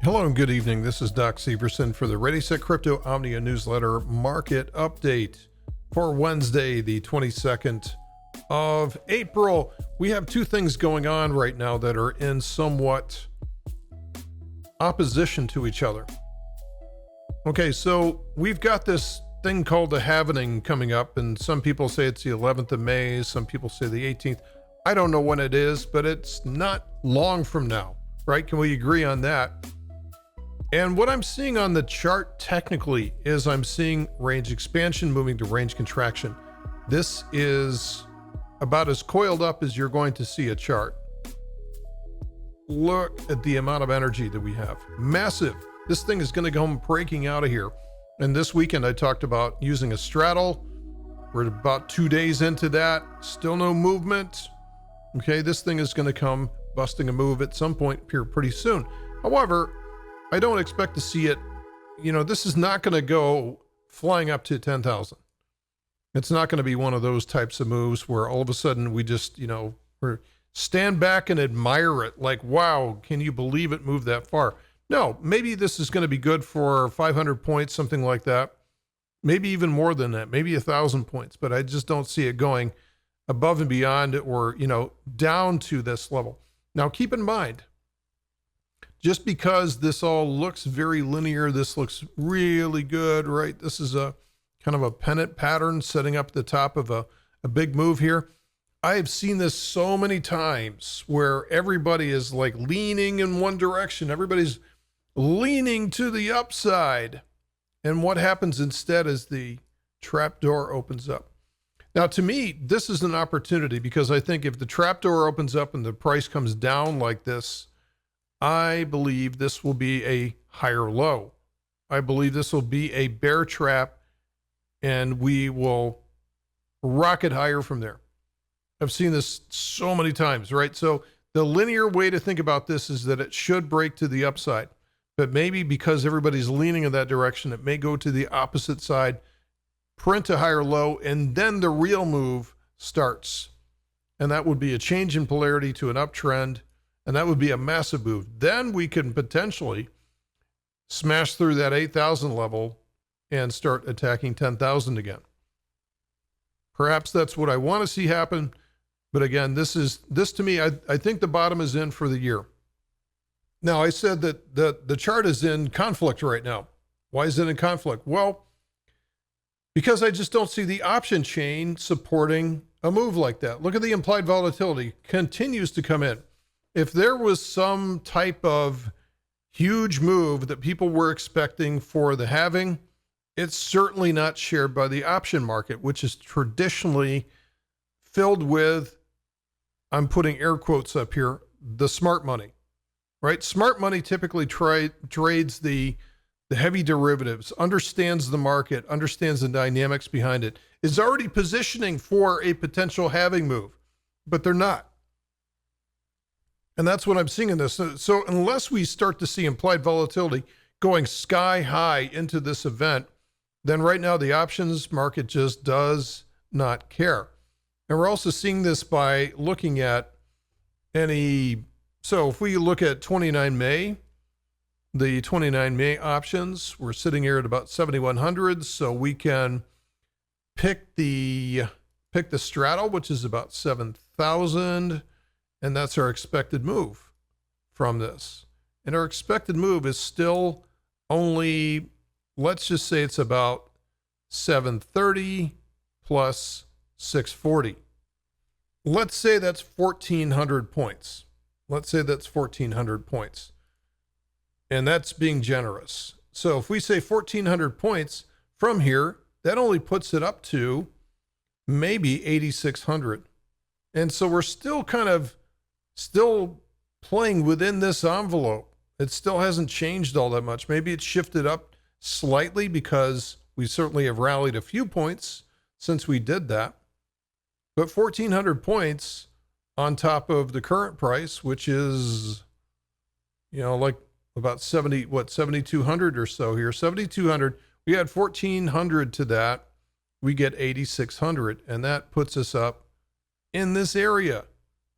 Hello and good evening. This is Doc Severson for the ReadySetCrypto OMNIA newsletter market update for Wednesday, the 22nd of April. We have two things going on right now that are in somewhat opposition to each other. Okay, so we've got this thing called the halvening coming up, and some people say it's the 11th of May, some people say the 18th. I don't know when it is, but it's not long from now, right? Can we agree on that? And what I'm seeing on the chart technically is I'm seeing range expansion moving to range contraction. This is about as coiled up as you're going to see a chart. Look at the amount of energy that we have. Massive. This thing is going to come breaking out of here. And this weekend I talked about using a straddle. We're about 2 days into that. Still no movement. Okay, this thing is going to come busting a move at some point here pretty soon. However, I don't expect to see it, this is not going to go flying up to 10,000. It's not going to be one of those types of moves where all of a sudden we just, we're stand back and admire it. Like, wow, can you believe it moved that far? No, maybe this is going to be good for 500 points, something like that. Maybe even more than that, maybe 1,000 points, but I just don't see it going above and beyond or, down to this level. Now, keep in mind, just because this all looks very linear, this looks really good, right? This is a kind of a pennant pattern setting up the top of a big move here. I have seen this so many times where everybody is like leaning in one direction. Everybody's leaning to the upside. And what happens instead is the trapdoor opens up. Now, to me, this is an opportunity because I think if the trapdoor opens up and the price comes down like this, I believe this will be a higher low. I believe this will be a bear trap and we will rocket higher from there. I've seen this so many times, right? So the linear way to think about this is that it should break to the upside, but maybe because everybody's leaning in that direction, it may go to the opposite side, print a higher low, and then the real move starts. And that would be a change in polarity to an uptrend. And that would be a massive move. Then we can potentially smash through that 8,000 level and start attacking 10,000 again. Perhaps that's what I want to see happen. But again, this to me, I think the bottom is in for the year. Now, I said that the chart is in conflict right now. Why is it in conflict? Well, because I just don't see the option chain supporting a move like that. Look at the implied volatility continues to come in. If there was some type of huge move that people were expecting for the halving, it's certainly not shared by the option market, which is traditionally filled with, I'm putting air quotes up here, the smart money, right? Smart money typically trades the heavy derivatives, understands the market, understands the dynamics behind it, is already positioning for a potential halving move, but they're not. And that's what I'm seeing in this. So unless we start to see implied volatility going sky high into this event, then right now the options market just does not care. And we're also seeing this by looking at so if we look at 29 May, the 29 May options, we're sitting here at about 7,100. So we can pick the straddle, which is about 7,000. And that's our expected move from this. And our expected move is still only, let's just say it's about 730 plus 640. Let's say that's 1,400 points. Let's say that's 1,400 points. And that's being generous. So if we say 1,400 points from here, that only puts it up to maybe 8,600. And so we're still still playing within this envelope. It still hasn't changed all that much. Maybe it's shifted up slightly because we certainly have rallied a few points since we did that. But 1,400 points on top of the current price, which is, like about 7,200 or so here. 7,200. We add 1,400 to that. We get 8,600. And that puts us up in this area.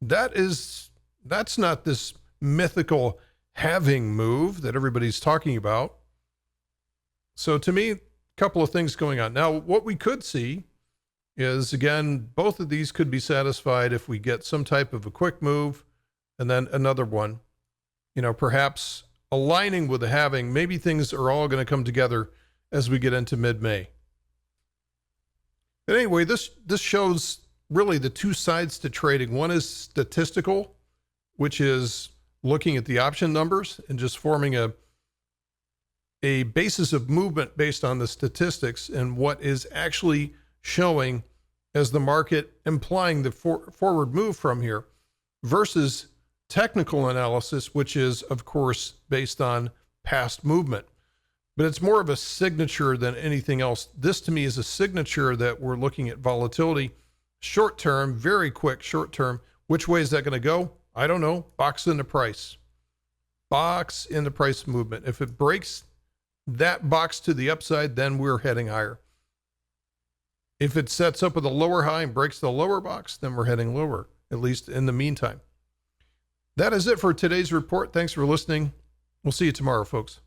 That's not this mythical halving move that everybody's talking about. So to me, a couple of things going on. Now, what we could see is, again, both of these could be satisfied if we get some type of a quick move and then another one, perhaps aligning with the halving. Maybe things are all going to come together as we get into mid-May. But anyway, this shows really the two sides to trading. One is statistical, which is looking at the option numbers and just forming a basis of movement based on the statistics and what is actually showing as the market implying the forward move from here, versus technical analysis, which is, of course, based on past movement. But it's more of a signature than anything else. This to me is a signature that we're looking at volatility, short term, very quick short term. Which way is that going to go? I don't know. Box in the price. Box in the price movement. If it breaks that box to the upside, then we're heading higher. If it sets up with a lower high and breaks the lower box, then we're heading lower, at least in the meantime. That is it for today's report. Thanks for listening. We'll see you tomorrow, folks.